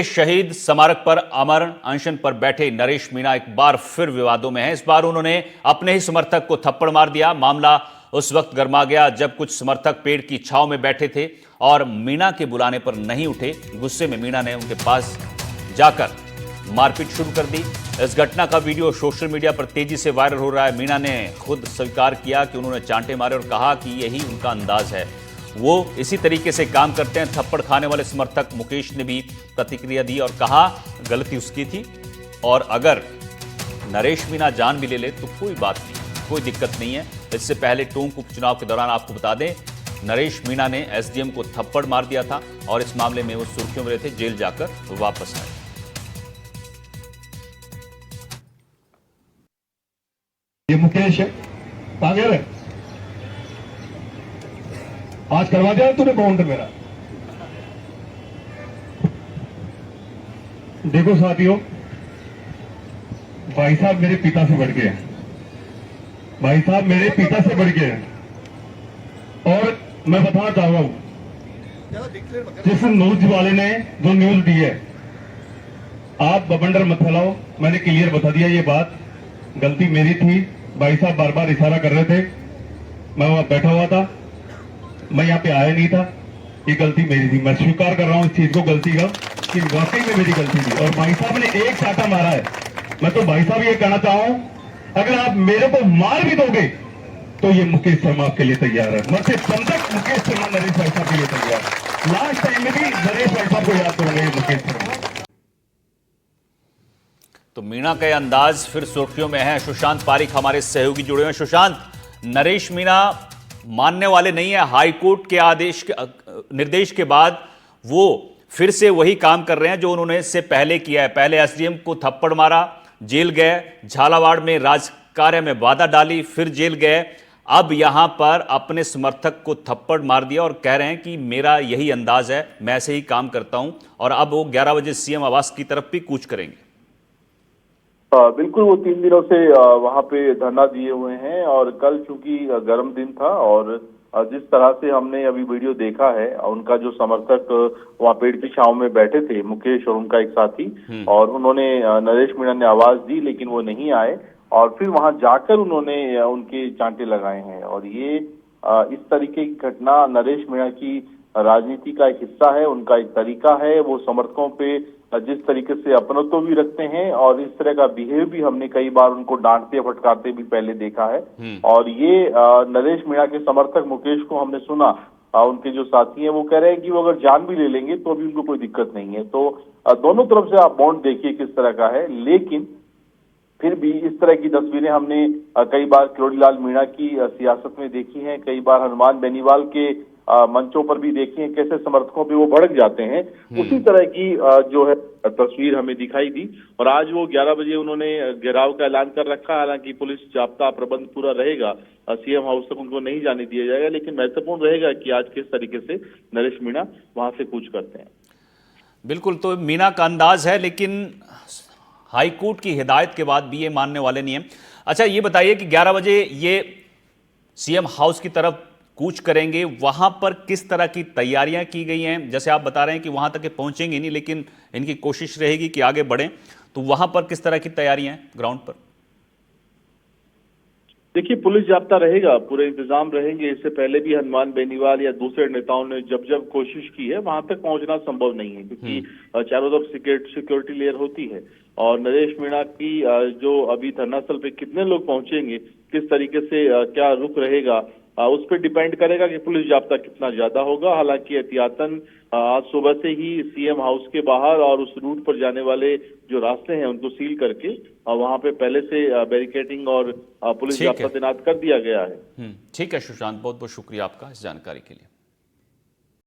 शहीद स्मारक पर अमर अनशन पर बैठे नरेश मीणा एक बार फिर विवादों में हैं। इस बार उन्होंने अपने ही समर्थक को थप्पड़ मार दिया। मामला उस वक्त गर्मा गया जब कुछ समर्थक पेड़ की छांव में बैठे थे और मीणा के बुलाने पर नहीं उठे। गुस्से में मीणा ने उनके पास जाकर मारपीट शुरू कर दी। इस घटना का वीडियो सोशल मीडिया पर तेजी से वायरल हो रहा है। मीणा ने खुद स्वीकार किया कि उन्होंने चांटे मारे और कहा कि यही उनका अंदाज है, वो इसी तरीके से काम करते हैं। थप्पड़ खाने वाले समर्थक मुकेश ने भी प्रतिक्रिया दी और कहा गलती उसकी थी और अगर नरेश मीणा जान भी ले ले तो कोई बात नहीं, कोई दिक्कत नहीं है। इससे पहले टोंक उपचुनाव के दौरान आपको बता दें, नरेश मीणा ने एसडीएम को थप्पड़ मार दिया था और इस मामले में वो सुर्खियों में रहे थे, जेल जाकर वापस आए। ये मुकेश है, पागल है। आज करवा दिया तूने बाउंड मेरा। देखो साथियों, भाई साहब मेरे पिता से बढ़ के हैं, भाई साहब मेरे पिता से बढ़ के हैं। और मैं बताना चाह रहा हूं, जिस न्यूज वाले ने जो न्यूज दी है, आप बबंडर मत फैलाओ। मैंने क्लियर बता दिया ये बात, गलती मेरी थी। भाई साहब बार बार इशारा कर रहे थे, मैं वहां बैठा हुआ था, मैं यहाँ पे आया नहीं था। ये गलती मेरी थी, मैं स्वीकार कर रहा हूँ इस चीज को, गलती का कि वाकई में मेरी गलती थी। और भाई साहब ने एक चाटा मारा है। मैं तो भाई साहब ये कहना चाह रहा हूं, अगर आप मेरे को मार भी दोगे तो ये मुकेश शर्मा आपके लिए तैयार है। मरते दम तक मुकेश शर्मा नरेश भाई साहब के लिए तैयार है। लास्ट टाइम में भी नरेश भाई साहब को याद करोगे मुकेश शर्मा। तो मीणा का अंदाज फिर सुर्खियों में है। सुशांत पारिक हमारे सहयोगी जुड़े हुए हैं। सुशांत, नरेश मीणा मानने वाले नहीं है। हाईकोर्ट के आदेश के निर्देश के बाद वो फिर से वही काम कर रहे हैं जो उन्होंने इससे पहले किया है। पहले एसडीएम को थप्पड़ मारा, जेल गए, झालावाड़ में राजकार्य में बाधा डाली, फिर जेल गए। अब यहां पर अपने समर्थक को थप्पड़ मार दिया और कह रहे हैं कि मेरा यही अंदाज है, मैं ऐसे ही काम करता हूं। और अब वो 11 बजे सीएम आवास की तरफ भी कूच करेंगे। बिल्कुल, वो 3 दिनों से वहां पे धरना दिए हुए हैं और कल चूंकि गर्म दिन था और जिस तरह से हमने अभी वीडियो देखा है, उनका जो समर्थक वहां पेड़ की छांव में बैठे थे, मुकेश और उनका एक साथी, और उन्होंने नरेश मीणा ने आवाज दी लेकिन वो नहीं आए और फिर वहां जाकर उन्होंने उनके चांटे लगाए हैं। और ये इस तरीके की घटना नरेश मीणा की राजनीति का एक हिस्सा है, उनका एक तरीका है। वो समर्थकों पे जिस तरीके से अपनत्व भी रखते हैं और इस तरह का बिहेव भी हमने कई बार उनको डांटते फटकारते भी पहले देखा है। और ये नरेश मीणा के समर्थक मुकेश को हमने सुना, उनके जो साथी हैं वो कह रहे हैं कि वो अगर जान भी ले लेंगे तो अभी उनको कोई दिक्कत नहीं है। तो दोनों तरफ से आप बॉन्ड देखिए किस तरह का है। लेकिन फिर भी इस तरह की तस्वीरें हमने कई बार किरोड़ीलाल मीणा की सियासत में देखी हैं, कई बार हनुमान बेनीवाल के मंचों पर भी देखी है, कैसे समर्थकों पे वो भड़क जाते हैं। उसी तरह की जो है तस्वीर हमें दिखाई दी। और आज वो 11 बजे उन्होंने घेराव का ऐलान कर रखा। हालांकि पुलिस जाब्ता प्रबंध पूरा रहेगा, सीएम हाउस तक उनको नहीं जाने दिया जाएगा, लेकिन महत्वपूर्ण रहेगा कि आज किस तरीके से नरेश मीणा वहां से कूच करते हैं। बिल्कुल, तो मीणा का अंदाज है, लेकिन हाईकोर्ट की हिदायत के बाद भी ये मानने वाले नहीं है। अच्छा, ये बताइए कि 11 बजे ये सीएम हाउस की तरफ कूच करेंगे, वहां पर किस तरह की तैयारियां की गई हैं? जैसे आप बता रहे हैं कि वहां तक पहुंचेंगे नहीं, लेकिन इनकी कोशिश रहेगी कि आगे बढ़ें, तो वहां पर किस तरह की तैयारियां हैं ग्राउंड पर? देखिए, पुलिस जाब्ता रहेगा, पूरे इंतजाम रहेंगे। इससे पहले भी हनुमान बेनीवाल या दूसरे नेताओं ने जब जब कोशिश की है, वहां तक पहुंचना संभव नहीं है क्योंकि चारों तरफ सिक्योरिटी लेयर होती है। और नरेश मीणा की जो अभी धरनास्थल पे कितने लोग पहुंचेंगे, किस तरीके से क्या रुख रहेगा, उस पर डिपेंड करेगा कि पुलिस जाब्ता कितना ज्यादा होगा। हालांकि एहतियातन आज सुबह से ही सीएम हाउस के बाहर और उस रूट पर जाने वाले जो रास्ते हैं उनको सील करके वहां पे पहले से बैरिकेडिंग और पुलिस जाब्ता तैनात कर दिया गया है। ठीक है सुशांत, बहुत बहुत शुक्रिया आपका इस जानकारी के लिए।